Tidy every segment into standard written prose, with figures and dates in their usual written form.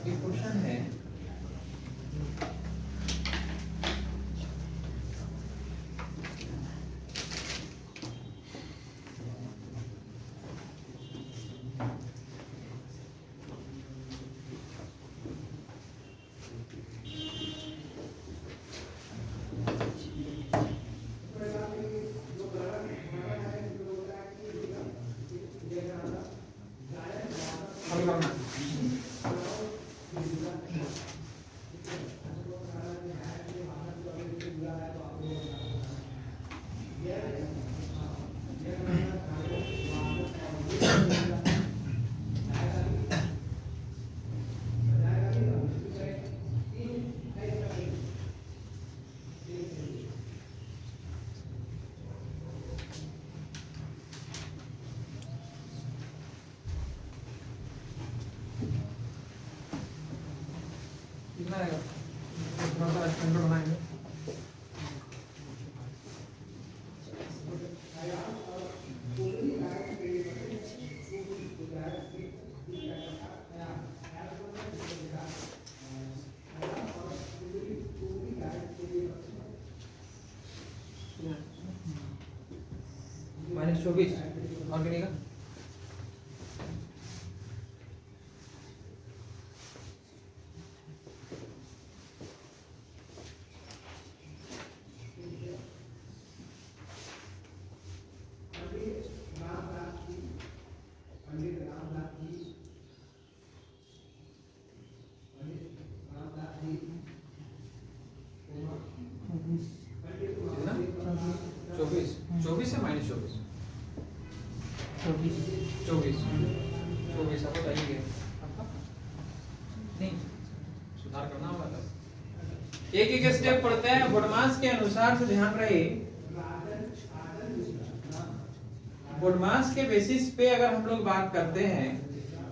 Question है कितना आएगा, थोड़ा सा स्टैंडर्ड बनाएंगे। -24 और कितने का? चौबीस है -24 24 आपको बताइए नहीं सुधार करना होगा तब। एक एक स्टेप पढ़ते हैं। बोडमास के अनुसार से ध्यान रहे, बोडमास के बेसिस पे अगर हम लोग बात करते हैं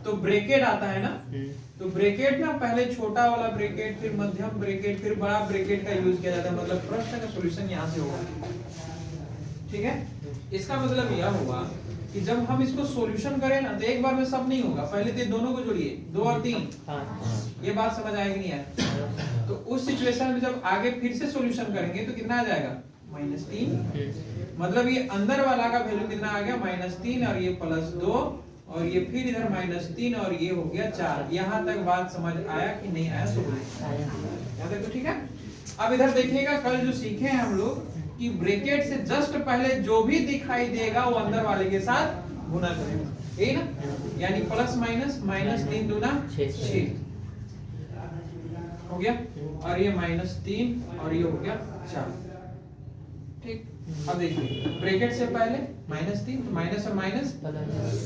तो ब्रैकेट आता है ना, तो ब्रैकेट ना पहले छोटा वाला ब्रैकेट, फिर मध्यम ब्रैकेट, फिर बड़ा ब्रैकेट का यूज किया जाता है। मतलब प्रश्न का सॉल्यूशन यहाँ से होगा, ठीक है। इसका मतलब यह हुआ कि जब हम इसको सॉल्यूशन करें ना तो एक बार में सब नहीं होगा, पहले तो दोनों को जोड़िए, 2 और 3। ये बात समझ आएगी नहीं यार? तो उस सिचुएशन में जब आगे फिर से सॉल्यूशन करेंगे तो कितना आ जाएगा, -3। मतलब ये अंदर वाला का वैल्यू कितना आ गया, -3, और ये +2, और ये फिर इधर -3, और ये हो गया 4। यहाँ तक बात समझ आया कि नहीं आया? यहाँ तक तो ठीक है। अब इधर देखिएगा, कल जो सीखे हैं हम लोग कि ब्रैकेट से जस्ट पहले जो भी दिखाई देगा वो अंदर वाले के साथ गुना करेगा, यही ना, यानी प्लस माइनस, -3 दूना 6 हो गया, और ये -3 और ये हो गया 4, ठीक। अब देखिए ब्रैकेट से पहले -3 तो माइनस और माइनस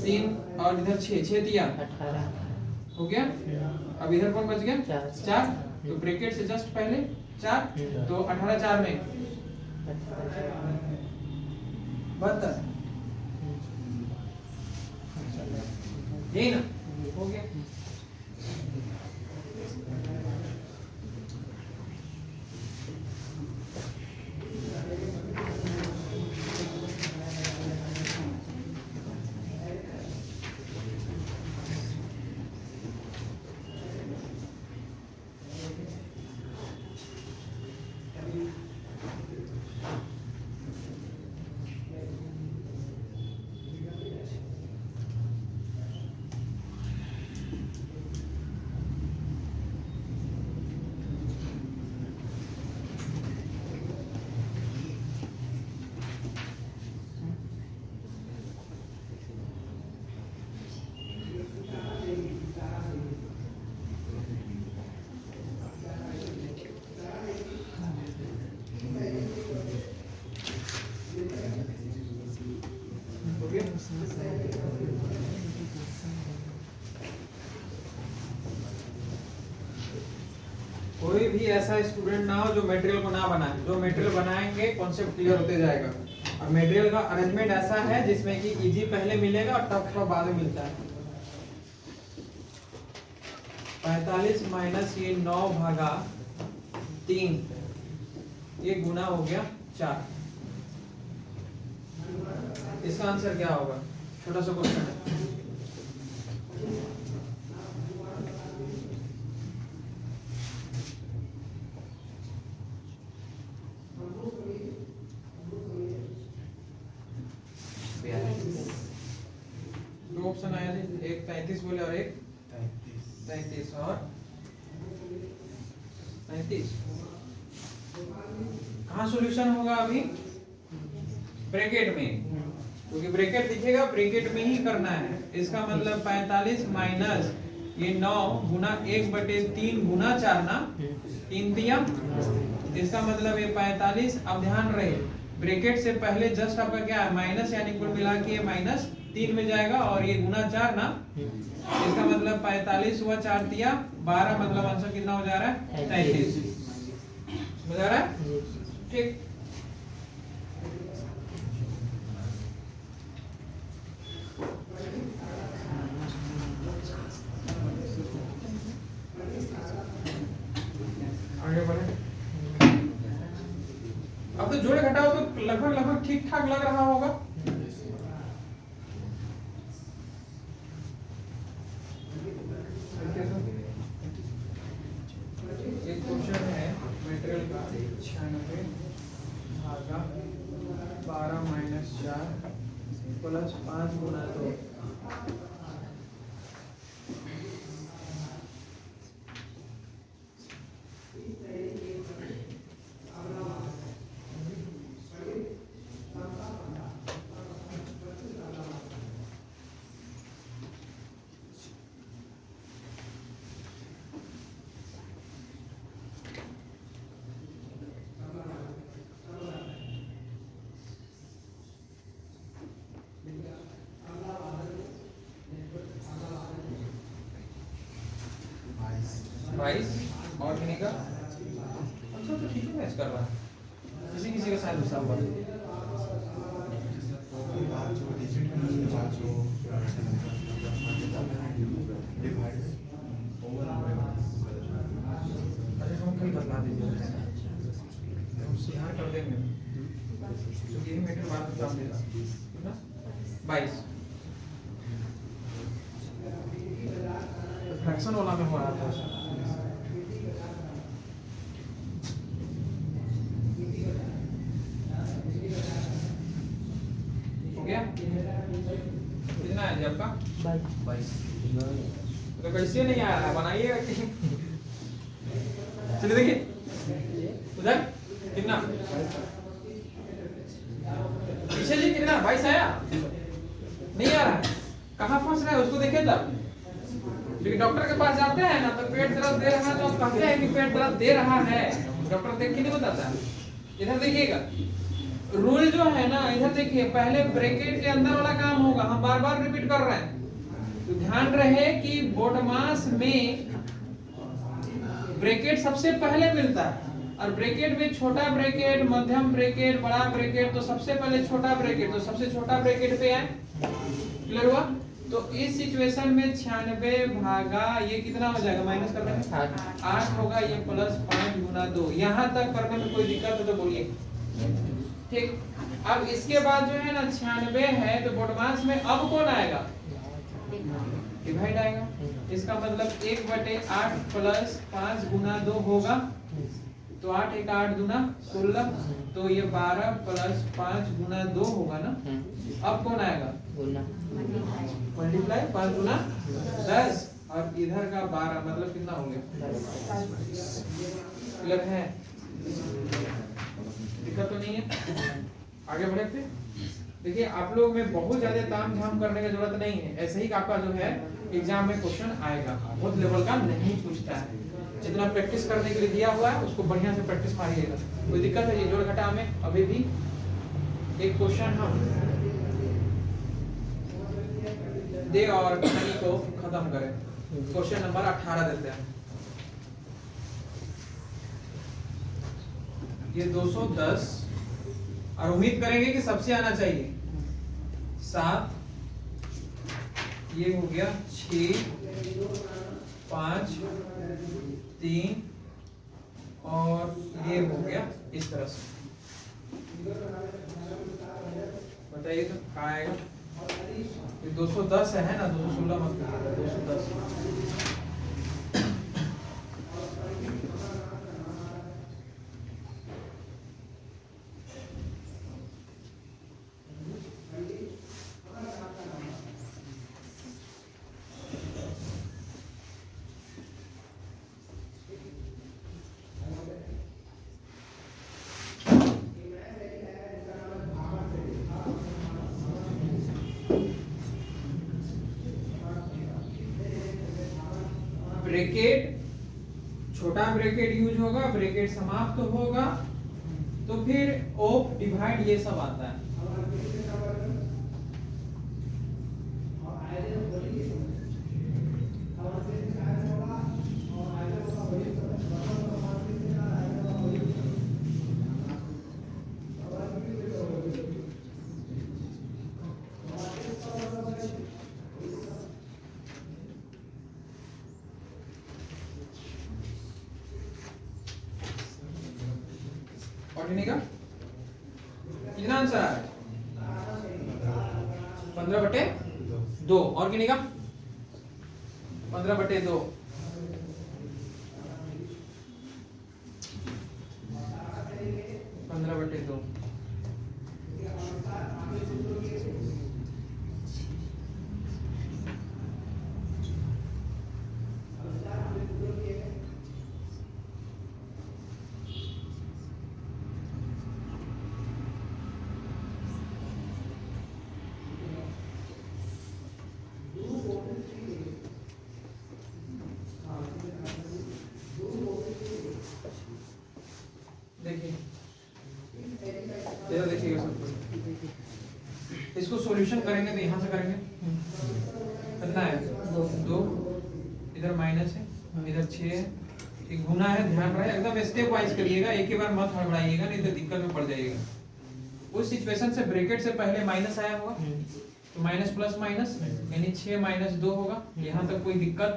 3 और इधर 6 दिया 18 हो गया। अब इधर कौन बच गया, 4। तो ब्रैकेट से जस्ट पहले 4, तो 18 4 में 72, यही ना, हो गया। कोई भी ऐसा स्टूडेंट ना हो जो मटेरियल को ना बनाए, जो मटेरियल बनाएंगे कॉन्सेप्ट क्लियर होते जाएगा। और मटेरियल का अरेंजमेंट ऐसा है जिसमें कि इजी पहले मिलेगा और टफ का बाद में मिलता है। 45 माइनस ये 9 भागा 3, ये गुना हो गया 4। इसका आंसर क्या होगा? छोटा सा क्वेश्चन है। दो ऑप्शन आया जी, एक 33 बोले और एक 33 और 33। कहाँ सॉल्यूशन होगा अभी? ब्रैकेट में, क्योंकि ब्रैकेट दिखेगा, ब्रैकेट में ही करना है। इसका मतलब 45 माइनस ये 9 गुना 1/3 गुना 4 ना, 3 दिया। इसका मतलब ये 45। अब ध्यान रहे ब्रैकेट से पहले जस्ट आपका क्या है माइनस, यानी कुल मिला के -3 में जाएगा और ये गुना 4 ना, इसका मतलब 45 हुआ 4 दिया 12, मतलब आंसर कितना हो जा रहा है? 33 हो जा रहा है। ठीक, आगे बढ़े। अब तो जोड़े घटाओ तो लगभग ठीक ठाक लग रहा होगा। एक क्वेश्चन है मटेरियल का 96 भागा 12 माइनस 4 प्लस 5 गुना 2। और कितने का? अच्छा तो ठीक है, मैच कर रहा है। किसी का साइन हिसाब हुआ। अरे हम कल बदला दीजिए, हम सुधार कर देंगे, तो यही मीटर बाद में काम देगा, ठीक ना? 22 फ्रैक्शन वाला में हो रहा था। कितना है जी आपका? 22। तो कैसे नहीं आ रहा है, बनाइएगा। चलिए देखिए उधर कितना पीछे जी, कितना 22 आया? नहीं आ रहा है, कहाँ फंस रहा है उसको देखिए तब। क्योंकि डॉक्टर के पास जाते हैं ना तो पेट दर्द दे रहा है तो कहते हैं कि पेट दर्द दे रहा है, डॉक्टर देख के नहीं बताता। इधर देखिएगा रूल जो है ना, इधर देखिए पहले ब्रैकेट के अंदर वाला काम होगा, हम बार बार रिपीट कर रहे हैं। तो ध्यान रहे कि बोडमास में ब्रैकेट सबसे पहले मिलता है, और ब्रैकेट में छोटा ब्रैकेट, मध्यम ब्रैकेट, बड़ा ब्रैकेट। तो सबसे पहले छोटा ब्रैकेट, तो सबसे छोटा ब्रैकेट पे है। क्लियर हुआ? तो इस सिचुएशन में 96 भागा ये कितना हो जाएगा, माइनस करने में 8 होगा, ये प्लस 5 गुना 2। यहाँ तक करने में कोई दिक्कत है तो बोलिए। ठीक, अब इसके बाद जो है ना 96 है, तो बोडमास में अब कौन आएगा? डिवाइड आएगा। इसका मतलब 1/8 प्लस 5 गुना 2 होगा, तो 8 × 8 दूना 16, तो ये 12 प्लस 5 गुना 2 होगा ना। अब कौन आएगा? मल्टीप्लाई 5 गुना 10, और इधर का 12, मतलब कितना हो गया? क्लियर है? दिक्कत तो नहीं है? आगे बढ़े थे। देखिए आप लोग में बहुत ज्यादा ताम झाम करने की जरूरत नहीं है, ऐसे ही आपका जो है एग्जाम में क्वेश्चन आएगा, बहुत लेवल का नहीं पूछता है। जितना प्रैक्टिस करने के लिए दिया हुआ है उसको बढ़िया से प्रैक्टिस मारिएगा। कोई दिक्कत है? ये जोड़ घटा में अभी भी एक क्वेश्चन हम दे और कहानी को खत्म करें। क्वेश्चन नंबर 18 देते हैं। ये 210 और उम्मीद करेंगे कि सबसे आना चाहिए। 7, ये हो गया 6, 5, 3 और ये हो गया इस तरह से। बताइए तो कहाँ आएगा? ये 210 है ना, 216 मत करिएगा, 210। ब्रैकेट, छोटा ब्रैकेट यूज होगा, ब्रैकेट समाप्त होगा, तो फिर ओप डिवाइड ये सब आता है। और का कितना आंसर आ रहा है? 15/2। और कितने का? 15/2। 15/2। देखिएगा सब इसको सॉल्यूशन करेंगे तो यहाँ से करेंगे कितना है? 2, इधर माइनस है, इधर 6 है, एक गुना है। ध्यान रहे एकदम स्टेप वाइज करिएगा, एक ही बार मत हड़बड़ाइएगा, नहीं तो दिक्कत में पड़ जाइएगा। उस सिचुएशन से ब्रैकेट से पहले माइनस आया होगा तो माइनस प्लस माइनस यानी 6 - 2 होगा। यहाँ तक कोई दिक्कत?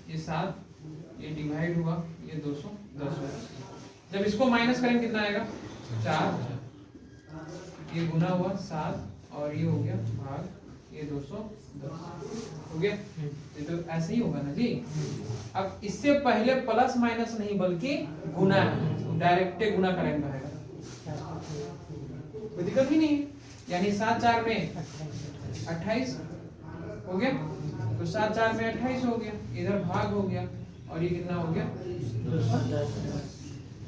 ये 7, ये डिवाइड हुआ, ये 210 होगा। जब इसको माइनस करेंगे कितना आएगा? 4, ये गुना हुआ 7 और ये हो गया भाग, ये 210 हो गया। ये तो ऐसे ही होगा ना जी। अब इससे पहले प्लस माइनस नहीं बल्कि गुना है, डायरेक्ट गुना करेंगे रहेगा, कोई दिक्कत ही नहीं। यानी 7 4 में 28 हो गया, तो 7 4 में 28 हो गया, इधर भाग हो गया और ये कितना हो गया? 210।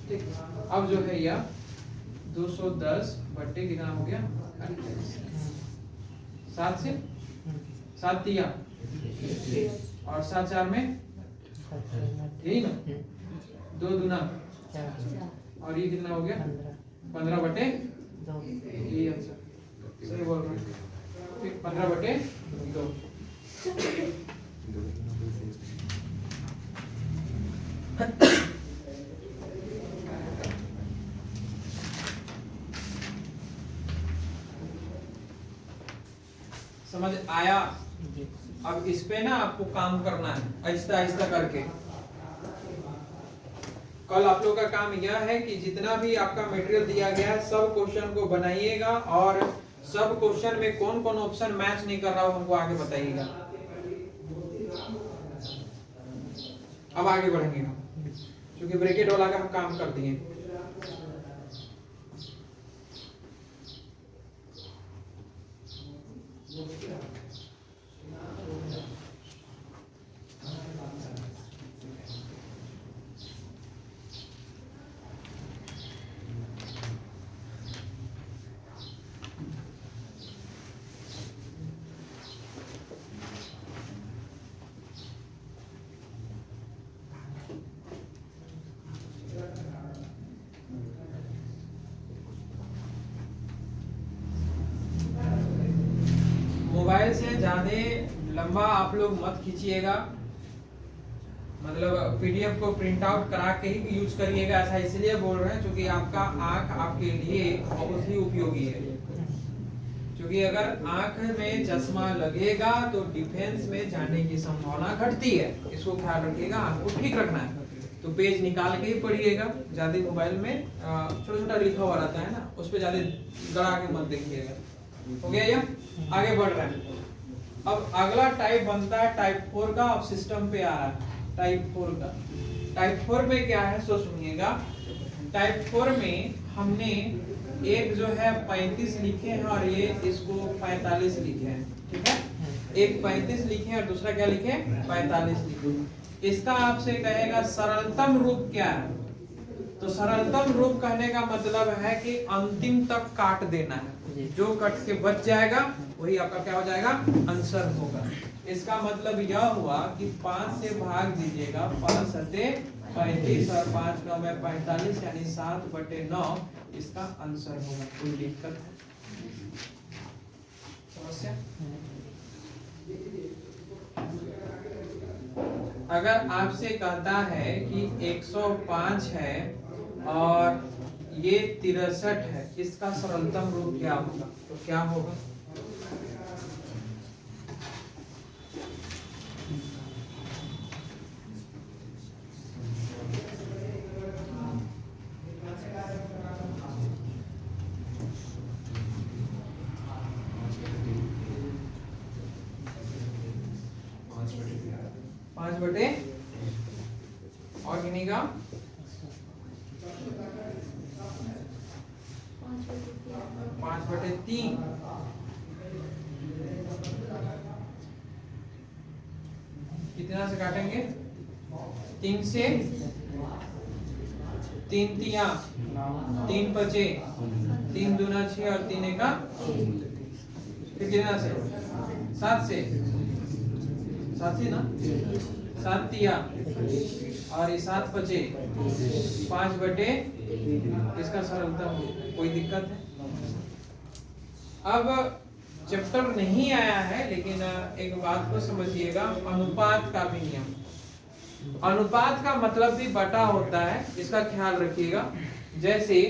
ठीक, अब जो है यह 210 बट्टे कितना हो गया? 28। 7 से 7 दिया और 7 4 में यही ना, 2 दूना और ये कितना हो गया? 15/2। ये आंसर सही बोल रहे हैं। ठीक, 15/2। समझ आया? अब इस पे ना आपको काम करना है आहिस्ता आहिस्ता करके। कल आप लोग का काम यह है कि जितना भी आपका मटेरियल दिया गया है सब क्वेश्चन को बनाइएगा और सब क्वेश्चन में कौन कौन ऑप्शन मैच नहीं कर रहा हो हमको आगे बताइएगा। अब आगे बढ़ेंगे हम, क्योंकि ब्रैकेट वाला का हम काम कर दिए। मोबाइल से ज्यादा लंबा आप लोग मत खींचिएगा, मतलब पीडीएफ को प्रिंट आउट करा के ही यूज करिएगा। ऐसा इसलिए बोल रहे हैं क्योंकि आपका आंख आपके लिए बहुत ही उपयोगी है। क्योंकि अगर आंख में चश्मा लगेगा तो डिफेंस में जाने की संभावना घटती है। इसको ख्याल रखिएगा, आंख को ठीक रखना है। तो पेज निकाल के ही पढ़िएगा। ज्यादा मोबाइल में छोटा छोटा लिखा हुआ रहता है ना, उस पर ज्यादा गड़ा के मत देखिएगा। हो गया ये? आगे बढ़ रहे हैं। अब अगला टाइप बनता है टाइप 4 का। अब सिस्टम पे आ रहा है टाइप 4 का। टाइप 4 में क्या है सो सुनिएगा। टाइप 4 में हमने एक जो है 35 लिखे हैं और ये इसको 45 लिखे हैं। ठीक है, एक 35 लिखे हैं और दूसरा क्या लिखे? 45 लिखे। इसका आपसे कहेगा सरलतम रूप क्या है। तो सरलतम रूप कहने का मतलब है कि अंतिम तक काट देना है। जो कट के बच जाएगा वही आपका क्या हो जाएगा? आंसर होगा। इसका मतलब यह हुआ कि 5 से भाग दीजिएगा, 5 सते 35 और 5 9 में 45 यानी 7/9 इसका आंसर होगा। कोई दिक्कत है? समस्या? अगर आपसे कहता है कि 105 है और ये 63 है, इसका सरलतम रूप क्या होगा? तो क्या होगा? पांच बटे और गिनेगा 5/3। कितना से काटेंगे? 3 से 3 तिया 3 बचे 3 दूना 6 और 3 एका फिर कितना से? 7 से 7 से ना 7 तिया और ये 7 बचे 5/, इसका सरलतम। कोई दिक्कत है? अब चैप्टर नहीं आया है लेकिन एक बात को समझिएगा, अनुपात का भी नियम। अनुपात का मतलब भी बटा होता है, इसका ख्याल रखिएगा। जैसे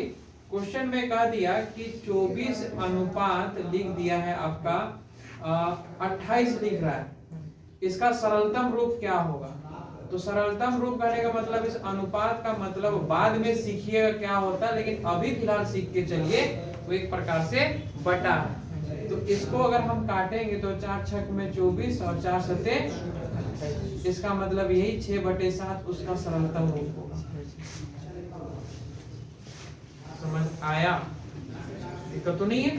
क्वेश्चन में कह दिया कि 24 अनुपात लिख दिया है आपका 28 लिख रहा है, इसका सरलतम रूप क्या होगा? तो सरलतम रूप कहने का मतलब इस अनुपात का मतलब बाद में सीखिएगा क्या होता है, लेकिन अभी फिलहाल सीख के चलिए वो एक प्रकार से बटा है। तो इसको अगर हम काटेंगे तो 4 छक में 24 और 4 सते, इसका मतलब यही 6/7 उसका सरलतम रूप होगा। समझ आया? दिक्कत तो नहीं है?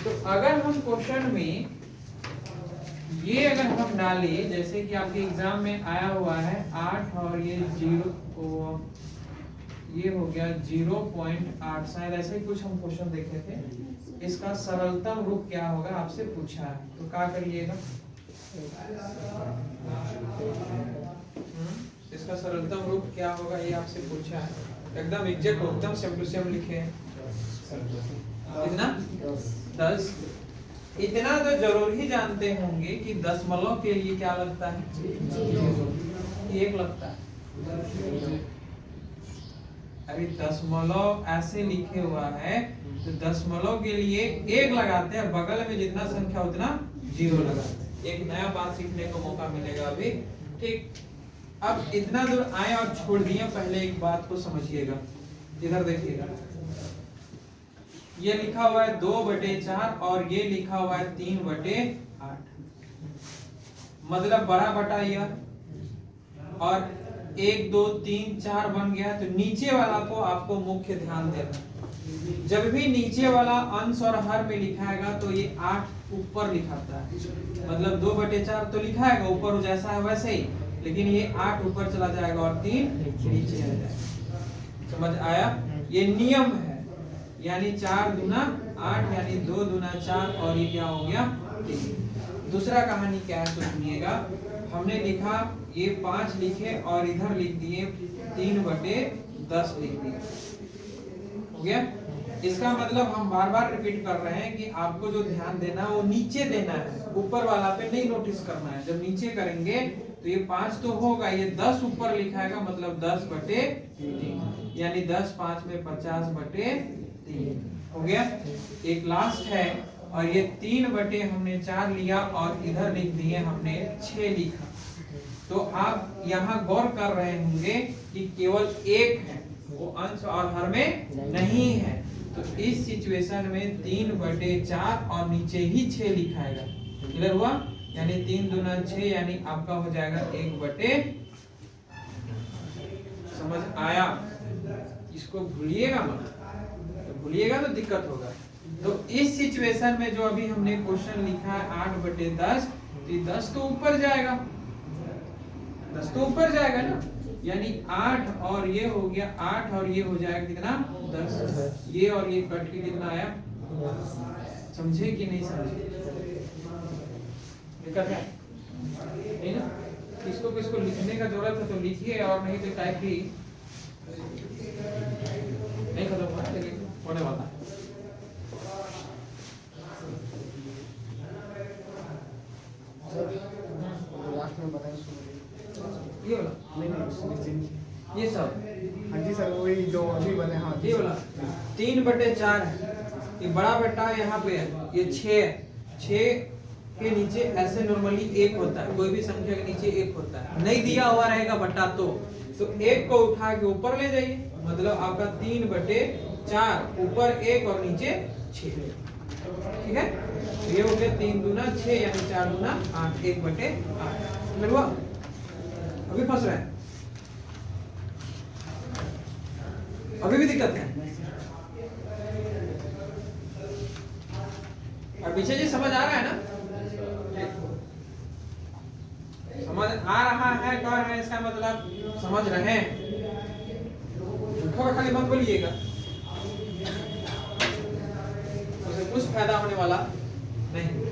तो अगर हम क्वेश्चन में ये अगर हम डाले, जैसे कि आपके एग्जाम में आया हुआ है 8 और ये 0, ये हो गया 0.8, शायद ऐसे ही कुछ हम क्वेश्चन देखे थे। इसका सरलतम रूप क्या होगा आपसे पूछा है, तो क्या करिएगा? इसका सरलतम रूप क्या होगा ये आपसे पूछा है। एकदम एग्जैक्ट एकदम सेम टू सेम लिखे हैं। कितना? 10। इतना तो जरूर ही जानते होंगे कि दशमलव के लिए क्या लगता है? 1 लगता है। अभी दशमलव ऐसे लिखे हुआ है तो दशमलव के लिए 1 लगाते हैं, बगल में जितना संख्या उतना 0 लगाते हैं। एक नया बात सीखने को मौका मिलेगा अभी। ठीक, अब इतना दूर आए और छोड़ दिए, पहले एक बात को समझिएगा। इधर देखिएगा, ये लिखा हुआ है 2/4 और ये लिखा हुआ है 3/8, मतलब बड़ा बटा यह, और 1 2 3 4 बन गया। तो नीचे वाला को आपको मुख्य ध्यान देना। जब भी नीचे वाला अंश और हर में लिखाएगा तो ये 8 ऊपर लिखाता है, मतलब 2/4 तो लिखाएगा ऊपर जैसा है वैसे ही, लेकिन ये 8 ऊपर चला जाएगा और 3 नीचे आ जाएगा। समझ आया? ये नियम है। यानी 4 दूना 8 यानी 2 दूना 4 और ये क्या हो गया? 3। दूसरा कहानी क्या है तो सुनिएगा। हमने लिखा ये 5 लिखे और इधर लिख दिए 3/10 लिख दिए। हो गया? इसका मतलब हम बार बार रिपीट कर रहे हैं कि आपको जो ध्यान देना है वो नीचे देना है, ऊपर वाला पे नहीं नोटिस करना है। जब नीचे करेंगे तो ये 5 तो होगा, ये 10 ऊपर लिखाएगा मतलब 10/3, यानी 10 5 में 50/3 हो गया। एक लास्ट है और ये 3/4 लिया और इधर लिख दिए हमने 6 लिखा। तो आप यहाँ गौर कर रहे होंगे कि केवल एक है, वो अंश और हर में नहीं है। तो इस सिचुएशन में 3/4 और नीचे ही 6 लिखाएगा। क्लियर हुआ? यानी 3 दूना 6, यानी आपका हो जाएगा 1/। समझ आया? इसको भूलिएगा मत, तो भूलिएगा तो दिक्कत होगा। तो इस सिचुएशन में जो अभी हमने क्वेश्चन लिखा है 8/10, तो 10 तो ऊपर जाएगा, 10 तो ऊपर जाएगा ना, यानी 8 और ये हो गया 8 और ये हो जाएगा कितना 10, ये और ये कट के कितना आया? समझे कि नहीं समझे? दिक्कत है नहीं ना? किसको किसको लिखने का जरूरत है तो लिखिए, और नहीं तो टाइप भी नहीं खत्म हुआ, लेकिन होने वाला है। लास्ट में बताएं ये वाला नहीं ये सब हाँ जी सर, वही जो अभी बने। हाँ ये वाला 3/4 है, ये बड़ा बेटा यहाँ पे है, ये 6 है। 6 के नीचे ऐसे नॉर्मली 1 होता है, कोई भी संख्या के नीचे 1 होता है, नहीं दिया हुआ रहेगा बटा तो 1 को उठा के ऊपर ले जाइए, मतलब आपका 3/4, ऊपर 1 और नीचे 6। ठीक है, ये हो गया 3 दूना 6, यानी 4 दूना 8, 1/8। लगवा अभी फंस रहे हैं, अभी भी दिक्कत है? और पीछे जी समझ आ रहा है ना? समझ आ रहा है, कह रहे हैं इसका मतलब समझ रहे हैं। झूठा खाली मत बोलिएगा, उससे कुछ फायदा होने वाला नहीं।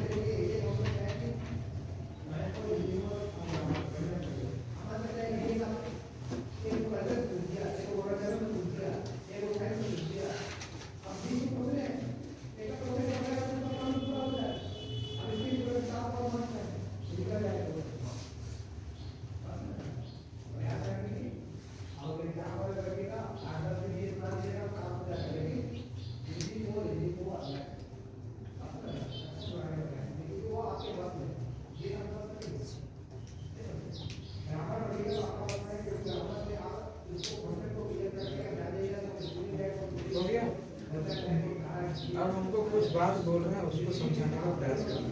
अब हमको कुछ बात बोल रहे हैं, उसको समझाने का प्रयास करें।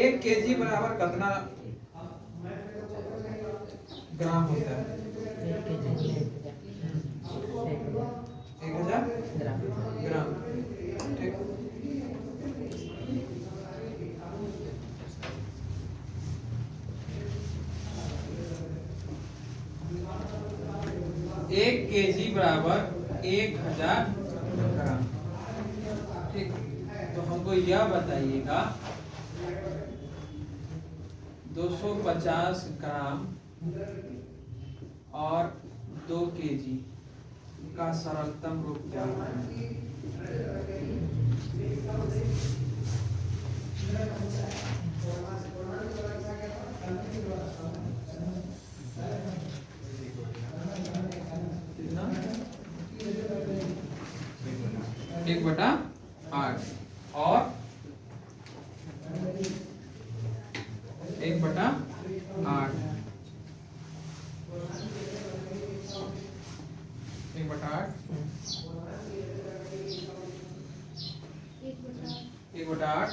1 kg बराबर कितना ग्राम होता है? 1000 ग्राम। ठीक, एक kg बराबर 1000 ग्राम। ठीक, तो हमको यह बताइएगा 250 ग्राम और 2 kg का सरलतम रूप क्या है? कितना? 1/8 और 1/8 1/8 1/8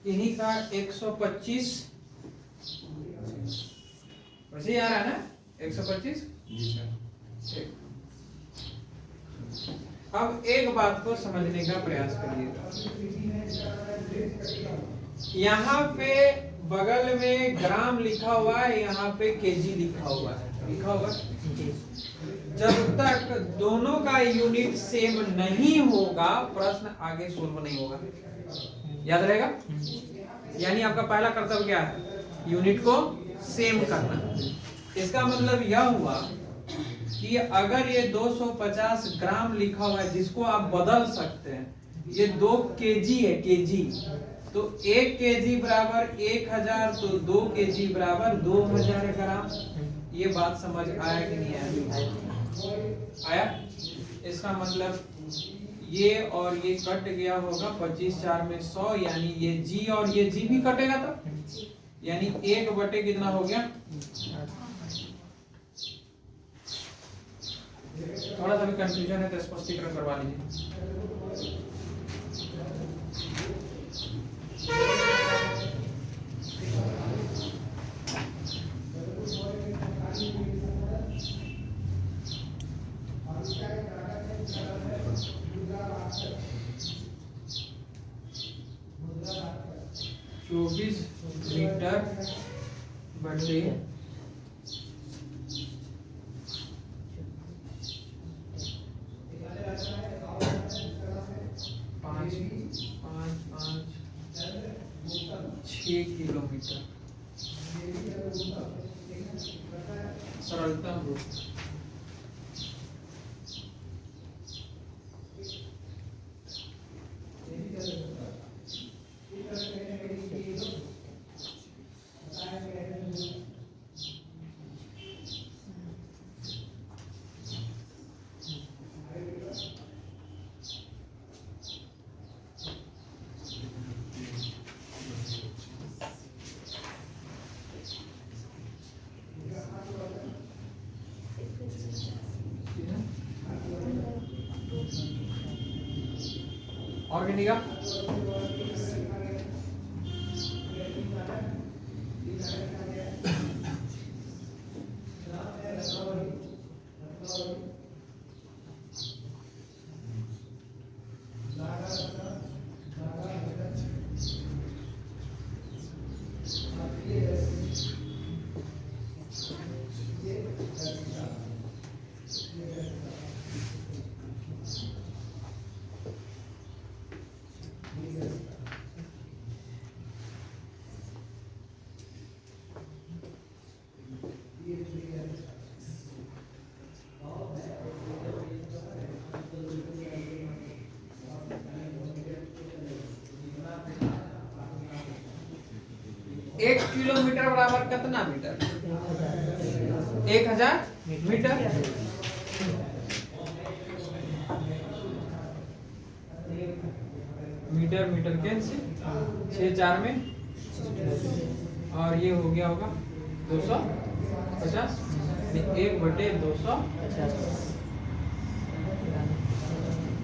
इन्हीं का 125 वैसे ही आ रहा है ना 125। ठीक, अब एक बात को समझने का प्रयास करिएगा। यहाँ पे बगल में ग्राम लिखा हुआ है, यहाँ पे केजी लिखा हुआ है, लिखा हुआ है। जब तक दोनों का यूनिट सेम नहीं होगा प्रश्न आगे सोल्व नहीं होगा, याद रहेगा। यानी आपका पहला कर्तव्य क्या है? यूनिट को सेम करना। इसका मतलब यह हुआ कि अगर ये 250 ग्राम लिखा हुआ है जिसको आप बदल सकते हैं, ये 2 केजी है, केजी। तो 1 केजी बराबर 1000, तो 2 केजी बराबर 2000 ग्राम। ये बात समझ आया कि नहीं आया? आया? इसका मतलब ये और ये कट गया होगा, 25 4 में 100, यानी ये जी और ये जी भी कटेगा, तो यानी 1 बटे कितना हो गया? थोड़ा सा भी कंफ्यूजन है तो स्पष्टीकरण करवा लीजिए। चौबीस मीटर बटे 6 किलोमीटर। सरलतम रूप। और गिनेगा एक किलोमीटर बराबर कितना metre? 1000 metre. Metre metre cancel, 6 4 में, और ये हो गया होगा 250, 1 बटे 250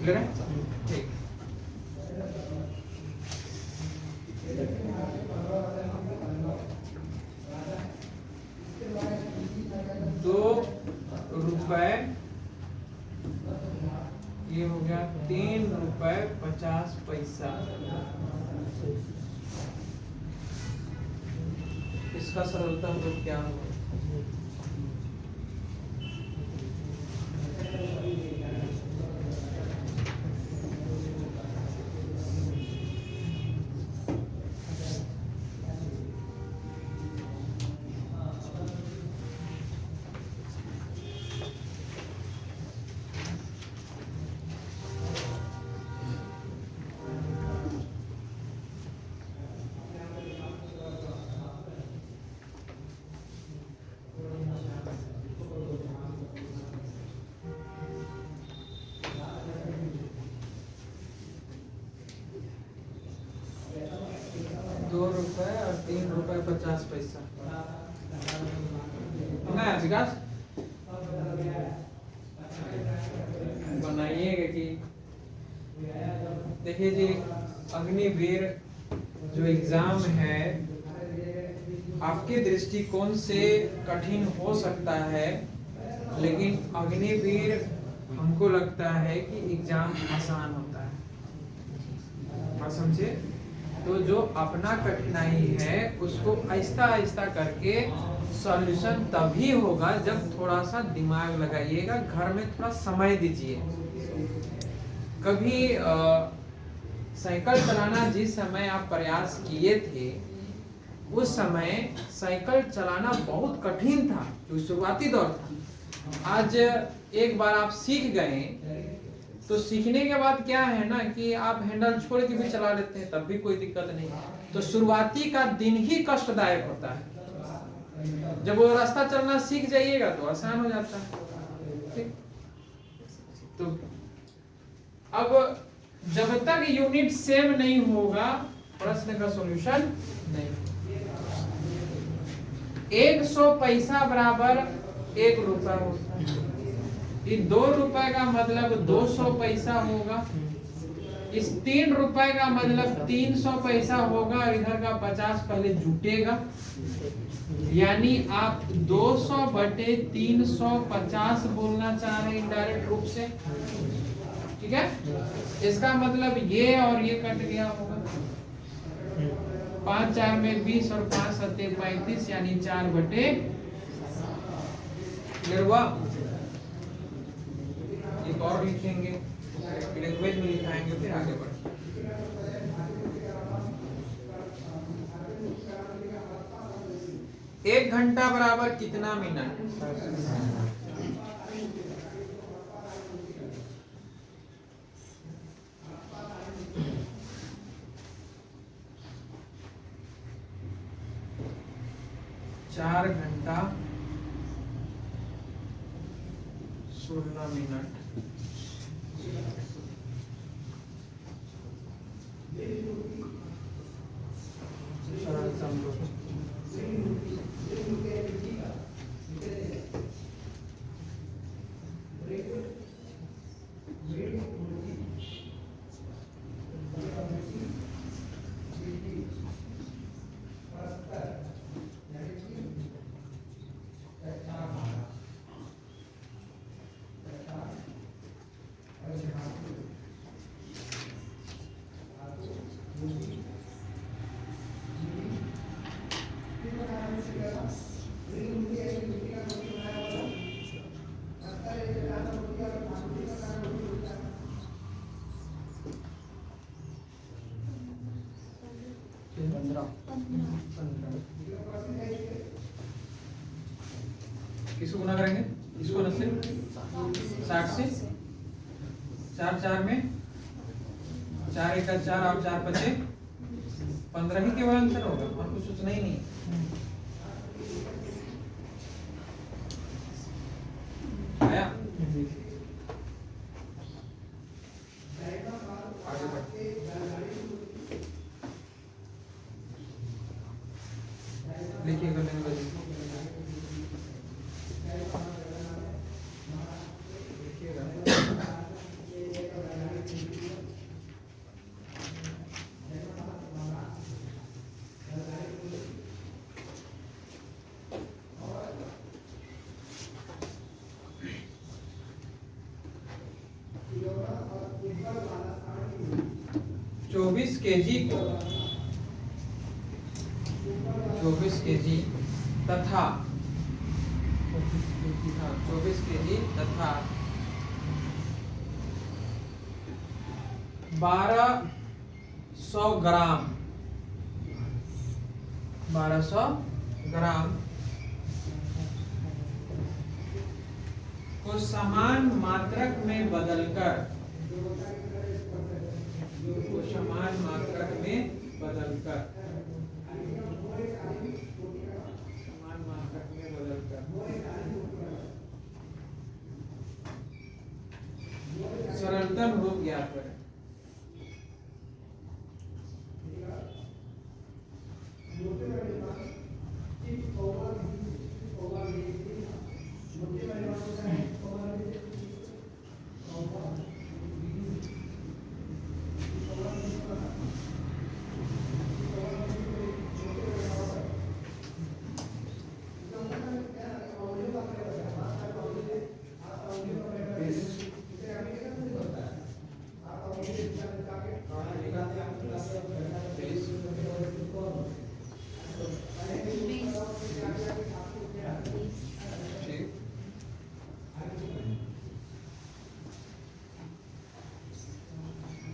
ले रहे हैं? ठीक। ₹2, ये हो गया ₹3.50। इसका सरलतम रूप क्या होगा? ₹2 और ₹3.50 ना विकास बनाइएगा कि देखिए जी, अग्निवीर जो एग्जाम है आपके दृष्टिकोण से कठिन हो सकता है, लेकिन अग्निवीर हमको लगता है कि एग्जाम आसान होता है। आप समझे? तो जो अपना कठिनाई है उसको आहिस्ता आहिस्ता करके सॉल्यूशन तभी होगा जब थोड़ा सा दिमाग लगाइएगा, घर में थोड़ा समय दीजिए। कभी साइकिल चलाना जिस समय आप प्रयास किए थे उस समय साइकिल चलाना बहुत कठिन था, जो शुरुआती दौर था। आज एक बार आप सीख गए, तो सीखने के बाद क्या है ना कि आप हैंडल छोड़ के भी चला लेते हैं, तब भी कोई दिक्कत नहीं है। तो शुरुआती का दिन ही कष्टदायक होता है, जब वो रास्ता चलना सीख जाइएगा तो आसान हो जाता है। ठीक, तो अब जब तक यूनिट सेम नहीं होगा प्रश्न का सॉल्यूशन नहीं। 100 पैसा बराबर 1 रुपया होता है। ये 2 रुपए का मतलब 200 पैसा होगा, इस 3 रुपए का मतलब 300 पैसा होगा, और इधर का 50 पहले जुटेगा, यानी आप 200 बटे 350 बोलना चाह रहे हैं इनडायरेक्ट रूप से। ठीक है, इसका मतलब ये और ये कट गया होगा, 5 4 में 20 और 5 7 35, यानी 4 बटे हुआ। एक और लिखेंगे, लैंग्वेज में लिखाएंगे, फिर आगे बढ़ेंगे। एक घंटा बराबर कितना मिनट? 4 घंटा 16 मिनट। किसको गुना करेंगे? इसको 10 से 60 से 4 4 में 4 1 4 और 4 5 15 ही केवल आंसर होगा, और कुछ सोचना ही नहीं। आया? आगे बढ़ते लिखिएगा लैंग्वेज। 24 केजी को 24 केजी तथा 24 केजी तथा 1200 ग्राम 1200 ग्राम को समान मात्रक में बदलकर समान मात्रक में बदलकर सरलतम रूप ज्ञात करें।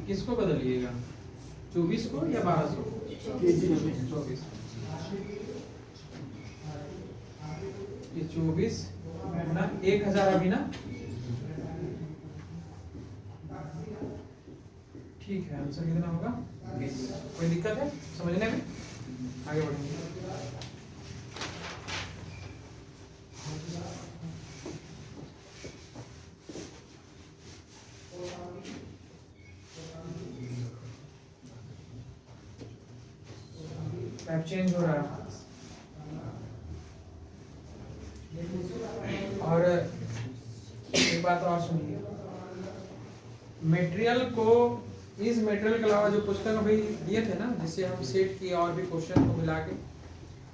किसको बदलिएगा? 24 को या 1200? 24। ये 24 ना 1000 अभी ना ठीक है, आंसर कितना होगा 20। कोई दिक्कत है समझने में? आगे बढ़ेंगे। टाइप चेंज हो रहा है। और एक बात और सुनिए, मटेरियल को, इस मटेरियल के अलावा जो पुस्तक अभी दिए थे ना, जिससे हम सेट किए और भी क्वेश्चन को मिला के,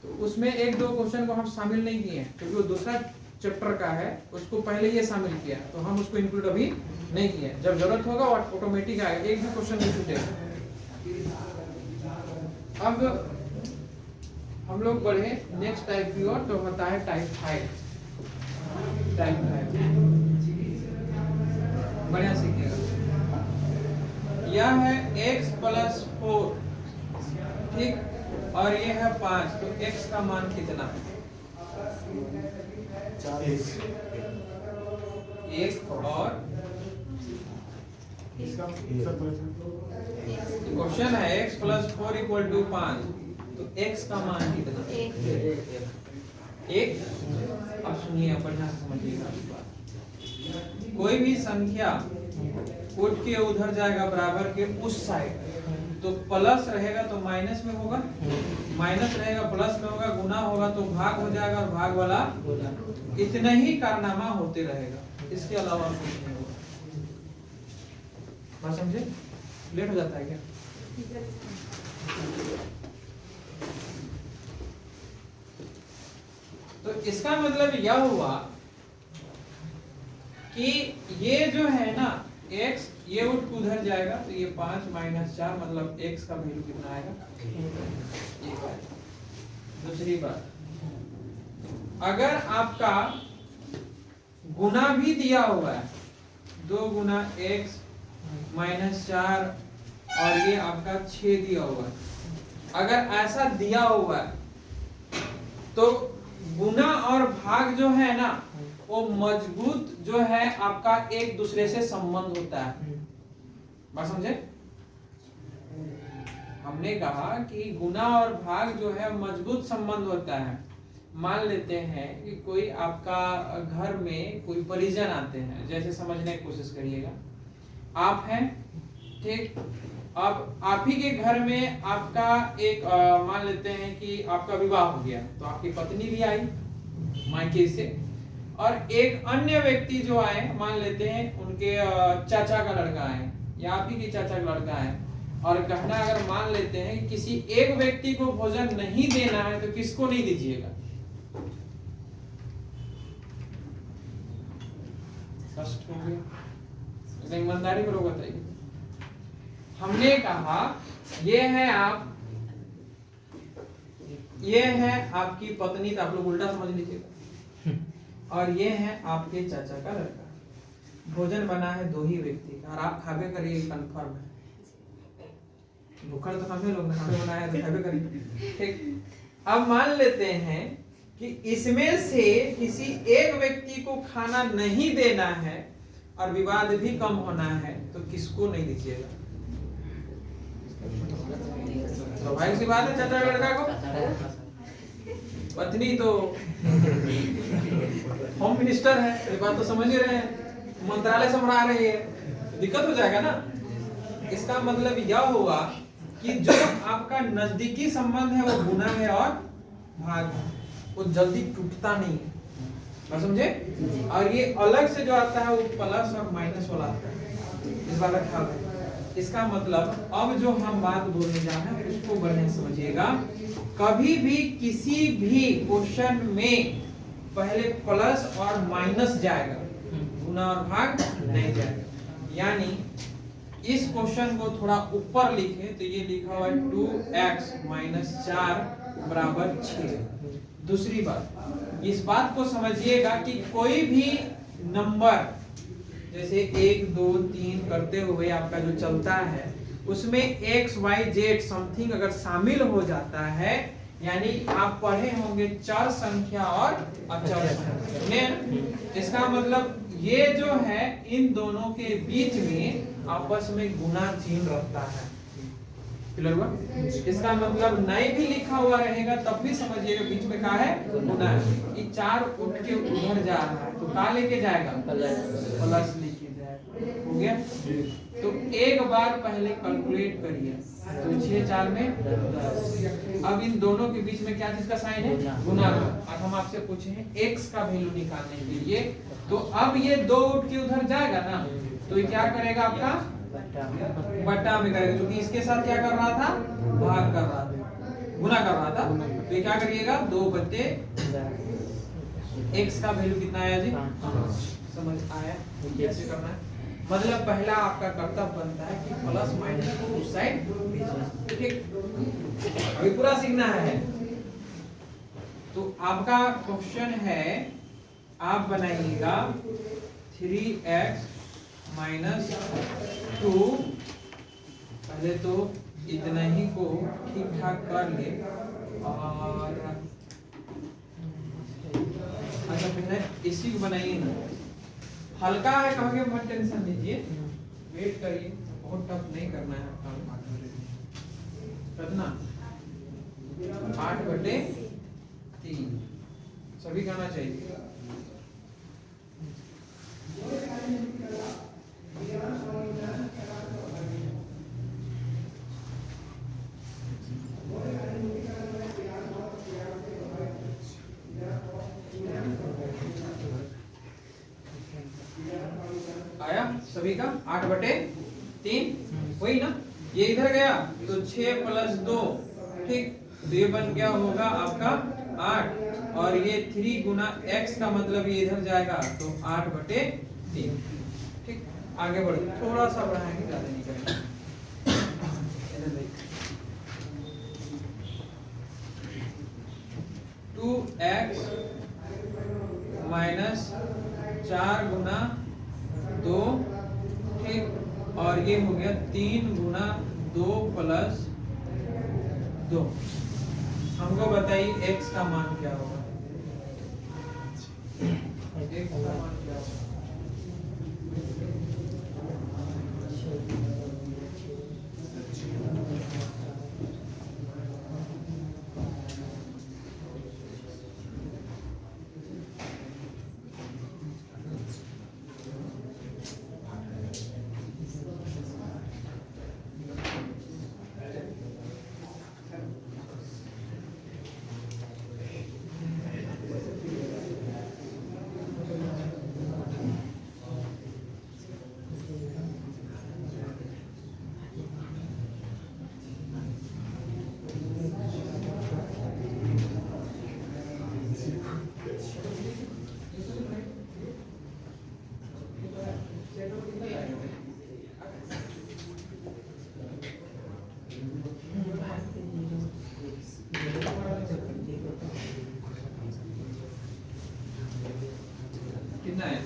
तो उसमें एक दो क्वेश्चन को हम शामिल नहीं किए हैं क्योंकि वो दूसरा चैप्टर का है, उसको पहले ये शामिल किया, तो हम उसको इंक्लूड अभी नहीं किए। जब जरूरत होगा ऑटोमेटिक आएगा, एक भी क्वेश्चन नहीं छूटेगा। अब हम लोग बढ़े नेक्स्ट टाइप की ओर, तो होता है टाइप 5। टाइप 5 बढ़िया सीखिएगा। यह है x + 4, ठीक, और ये है 5, तो x का मान कितना है? 1 और क्वेश्चन है x + 4 = 5, तो x का मान कितना? 1। अब सुनिए, बढ़िया से समझिएगा इस बात। कोई भी संख्या उठ के उधर जाएगा बराबर के उस साइड, तो प्लस रहेगा तो माइनस में होगा, माइनस रहेगा प्लस में होगा, गुना होगा तो भाग हो जाएगा, और भाग वाला इतने ही कारनामा होते रहेगा, इसके अलावा कुछ नहीं होगा। बात समझे? लेट हो जाता है क्या? तो इसका मतलब यह हुआ कि ये जो है ना x, ये उठ उधर जाएगा तो ये 5 - 4 मतलब x का वैल्यू कितना आएगा? दूसरी बात, अगर आपका गुना भी दिया हुआ है, 2 गुना x - 4 और ये आपका 6 दिया हुआ है, अगर ऐसा दिया हुआ है तो गुना और भाग जो है ना वो मजबूत जो है आपका एक दूसरे से संबंध होता है। बात समझे? हमने कहा कि गुना और भाग जो है मजबूत संबंध होता है। मान लेते हैं कि कोई आपका घर में कोई परिजन आते हैं, जैसे समझने की कोशिश करिएगा। आप हैं, ठीक, अब आप ही के घर में आपका एक मान लेते हैं कि आपका विवाह हो गया, तो आपकी पत्नी भी आई मायके से, और एक अन्य व्यक्ति जो आए, मान लेते हैं उनके चाचा का लड़का है या आप ही के चाचा का लड़का है, और कहना अगर मान लेते हैं कि किसी एक व्यक्ति को भोजन नहीं देना है तो किसको नहीं दीजिएगा? कष्ट हो गया, ईमानदारी पर बताइए। हमने कहा ये है आपकी पत्नी, तो आप लोग उल्टा समझ लीजिएगा, और ये है आपके चाचा का लड़का। भोजन बना है 2 ही व्यक्ति का, और आप खाबे करिए, कंफर्म है। भूखड़ तो हमें लोग खाबे बनाया है तो खाबे करिए, ठीक। अब मान लेते हैं कि इसमें से किसी एक व्यक्ति को खाना नहीं देना है और विवाद भी कम होना है, तो किसको नहीं दीजिएगा? तो भाई सी बात है, चाचा लड़का को। पत्नी तो होम मिनिस्टर है, ये बात तो समझ ही रहे हैं, मंत्रालय संभाल रही है, दिक्कत हो जाएगा ना। इसका मतलब यह हुआ कि जो आपका नजदीकी संबंध है वो गुना है और भाग है, वो जल्दी टूटता नहीं है। बात समझे? और ये अलग से जो आता है वो प्लस और माइनस वाला आता है, इस बात का ख्याल रखिए। इसका मतलब अब जो हम बात बोलने जा रहे हैं उसको बढ़िया समझिएगा। कभी भी किसी भी क्वेश्चन में पहले प्लस और माइनस जाएगा, गुना और भाग नहीं जाएगा। यानी इस क्वेश्चन को थोड़ा ऊपर लिखे तो ये लिखा हुआ है 2x - 4 = 6। दूसरी बात, इस बात को समझिएगा कि कोई भी नंबर जैसे 1 2 3 करते हुए आपका जो चलता है उसमें x y z समथिंग अगर शामिल हो जाता है, यानी आप पढ़े होंगे चर संख्या और अचर संख्या। इसका मतलब ये जो है इन दोनों के बीच में आपस में गुना चिन्ह रहता है। क्लियर हुआ? इसका मतलब नहीं भी लिखा हुआ रहेगा तब भी समझिएगा बीच में क्या है, गुना है। ये 4 उठ के उधर जा रहा है तो क्या लेके जाएगा, प्लस लेके जाएगा। हो गया? तो एक बार पहले कैलकुलेट करिए, तो 6 4 में 10। अब इन दोनों के बीच में क्या चीज का साइन है, गुना का। अब हम आपसे पूछे हैं x का वैल्यू निकालने के लिए, तो अब ये 2 उठ के उधर जाएगा ना, तो ये क्या करेगा आपका बट्टा में करेगा, क्योंकि इसके साथ क्या कर रहा था, भाग कर रहा था, गुना कर रहा था। तो ये क्या करिएगा 2 बटे x का वैल्यू कितना आया जी, समझ आया कैसे करना है? मतलब पहला आपका कर्तव्य बनता है कि प्लस माइनस को उस साइड भेजना। ठीक, अभी पूरा सीखना है। तो आपका क्वेश्चन है, आप बनाइएगा 3x माइनस 2। पहले तो इतना ही को ठीक ठाक कर ले, और अच्छा पहले इसी को बनाइए ना। हल्का है कहोगे मत टेंशन लीजिए, वेट करिए, बहुत टफ नहीं करना है आपका। कितना 8 बटे 3 सभी करना चाहिए। आया सभी का 8 बटे 3, वही ना, ये इधर गया तो 6 + 2, ठीक, तो ये बन गया होगा आपका 8, और ये 3 गुना x का मतलब ये इधर जाएगा तो 8 बटे 3। ठीक, आगे बढ़ो, थोड़ा सा बढ़ाएंगे, ज्यादा नहीं करेंगे। 2x माइनस 4 गुना 2, ठीक, और ये हो गया 3 गुना 2 + 2। हमको बताइए x का मान क्या होगा, x का मान क्या होगा? कितना है?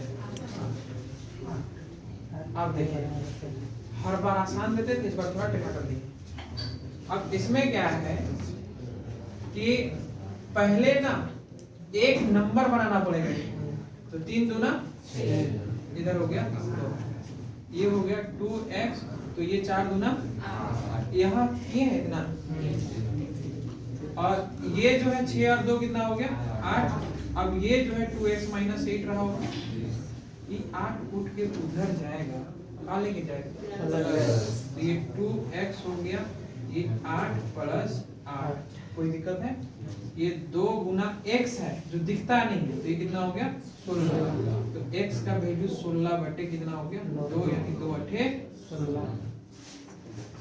आप देखिए, हर बार आसान देते थे, इस बार थोड़ा टिका कर दिए। अब इसमें क्या है कि पहले ना एक नंबर बनाना पड़ेगा, तो 3 दूना इधर हो गया 2, ये हो गया 2x, तो ये 4 दूना, यहाँ ये है इतना, और ये जो है 6 और 2 कितना हो गया 8। अब ये जो है 2x माइनस 8 रहा होगा, ये 8 उठ के उधर जाएगा, कहाँ लेके जाएगा, तो ये 2x हो गया, ये 8 + 8, कोई दिक्कत है? ये 2 गुना x है जो दिखता नहीं है, तो ये कितना हो गया 16। तो x का वैल्यू 16 बटे कितना हो गया 2, यानी 2 8 16।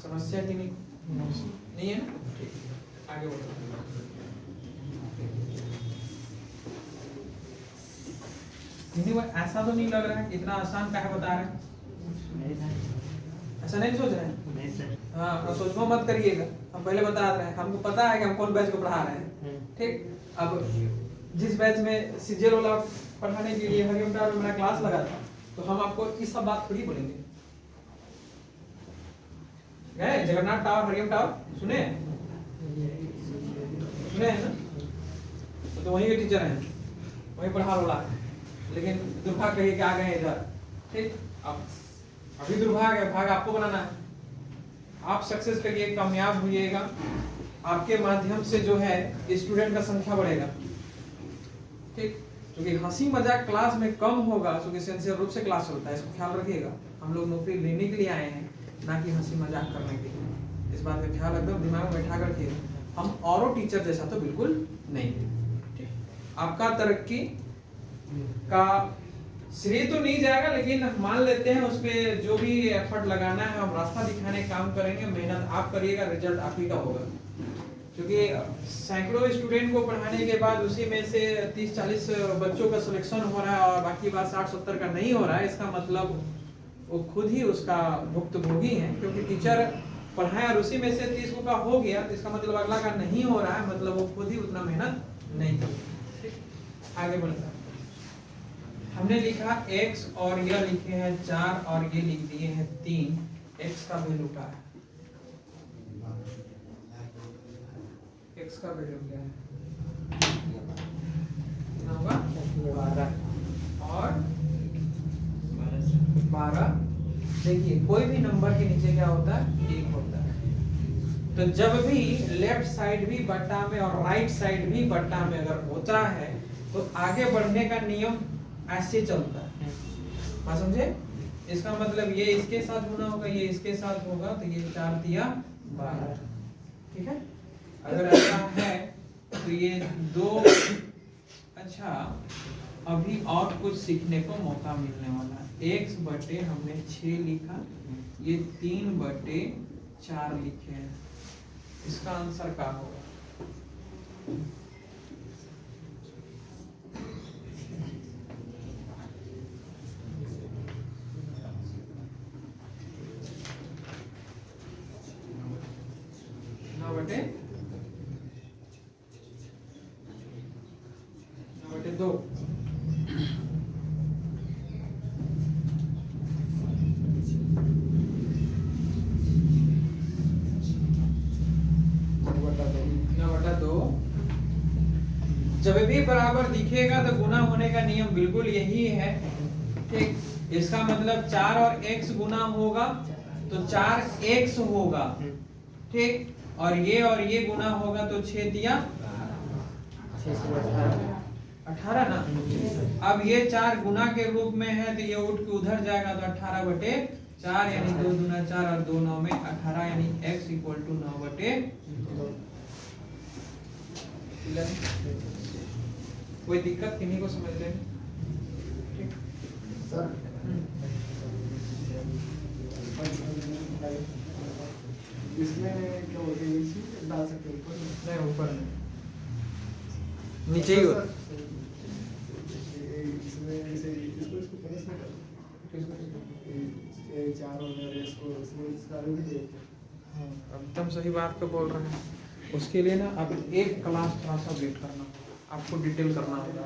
समस्या की नहीं है ना? ठीक, आगे बढ़ो। ऐसा तो नहीं लग रहा है इतना आसान काहे बता रहे हैं, ऐसा नहीं सोच रहे हैं? नहीं सर। हाँ, सोचो मत करिएगा, हम पहले बता रहे हैं, हमको पता है कि हम कौन बैच को पढ़ा रहे हैं। ठीक, अब जिस बैच में सीजीएल वाला पढ़ाने के लिए हरिओम टावर में मेरा क्लास लगा था, तो हम आपको इस सब बात थोड़ी बोलेंगे। गए जगन्नाथ टावर, हरिओम टावर सुने है ना? तो वहीं के टीचर हैं, वहीं पढ़ा रहा है। लेकिन दुर्भाग्य कहिए कि आ गए इधर, ठीक। अब अभी दुर्भाग्य है, भाग आपको बनाना है। आप सक्सेस करिए, कामयाब होइएगा, आपके माध्यम से जो है स्टूडेंट का संख्या बढ़ेगा, ठीक। क्योंकि हंसी मजाक क्लास में कम होगा, क्योंकि सिंसियर रूप से क्लास होता है, इसको ख्याल रखिएगा। हम लोग नौकरी लेने के लिए आए हैं, ना कि हंसी मजाक करने के लिए। इस बात का ख्याल एकदम दिमाग में बैठा कर रखिएगा। हम औरों टीचर जैसा तो बिल्कुल नहीं, ठीक। आपका तरक्की का श्रेय तो नहीं जाएगा, लेकिन मान लेते हैं उस पे जो भी एफर्ट लगाना है हम रास्ता दिखाने काम करेंगे। मेहनत आप करिएगा, रिजल्ट आप ही का होगा। क्योंकि सैकड़ों स्टूडेंट को पढ़ाने के बाद उसी में से 30-40 बच्चों का सिलेक्शन हो रहा है और बाकी बात 60-70 का नहीं हो रहा है, इसका मतलब वो खुद ही उसका भुक्तभोगी है। क्योंकि टीचर पढ़ाए और उसी में से 30 का हो गया, तो इसका मतलब अगला का नहीं हो रहा है, मतलब वो खुद ही उतना मेहनत नहीं कर रहा। ठीक, आगे बढ़ता है। हमने लिखा x और यह लिखे हैं 4 और ये लिख दिए हैं 3। x का वैल्यू क्या है? x का वैल्यू क्या है? कितना होगा? 12 और 12। देखिए कोई भी नंबर के नीचे क्या होता है? 1 होता है। तो जब भी लेफ्ट साइड भी बट्टा में और राइट साइड भी बट्टा में अगर होता है तो आगे बढ़ने का नियम ऐसे चलता है। बात समझे? इसका मतलब ये इसके साथ गुना होगा, ये इसके साथ होगा, तो ये 4 दिया 12। ठीक है, अगर ऐसा है तो ये 2। अच्छा, अभी और कुछ सीखने को मौका मिलने वाला है। x बटे हमने 6 लिखा, ये 3 बटे 4 लिखे हैं। इसका आंसर क्या होगा? बटे 2। जब भी बराबर दिखेगा तो गुना होने का नियम बिल्कुल यही है। ठीक, इसका मतलब 4 और x गुना होगा तो 4x होगा। ठीक, और ये गुना होगा तो 6 दिया 18 ना। अब ये 4 गुना के रूप में है तो ये उठ के उधर जाएगा तो 18 बटे 4 यानी 2 दूना 4 और 2 9 में 18 यानी x इक्वल टू 9 बटे 2। कोई दिक्कत किन्हीं को समझ लें? ठीक सर, इसमें क्या बोलते हैं, इसी डाल सकते हैं ऊपर? नहीं, ऊपर नहीं, नीचे ही होता। इसमें इसे इसको प्रेस में कर, ये 4 और इसको इसमें इसका भी दे। हाँ, एकदम सही बात को बोल रहे हैं। उसके लिए ना अब एक क्लास थोड़ा सा वेट करना, आपको डिटेल करना होगा।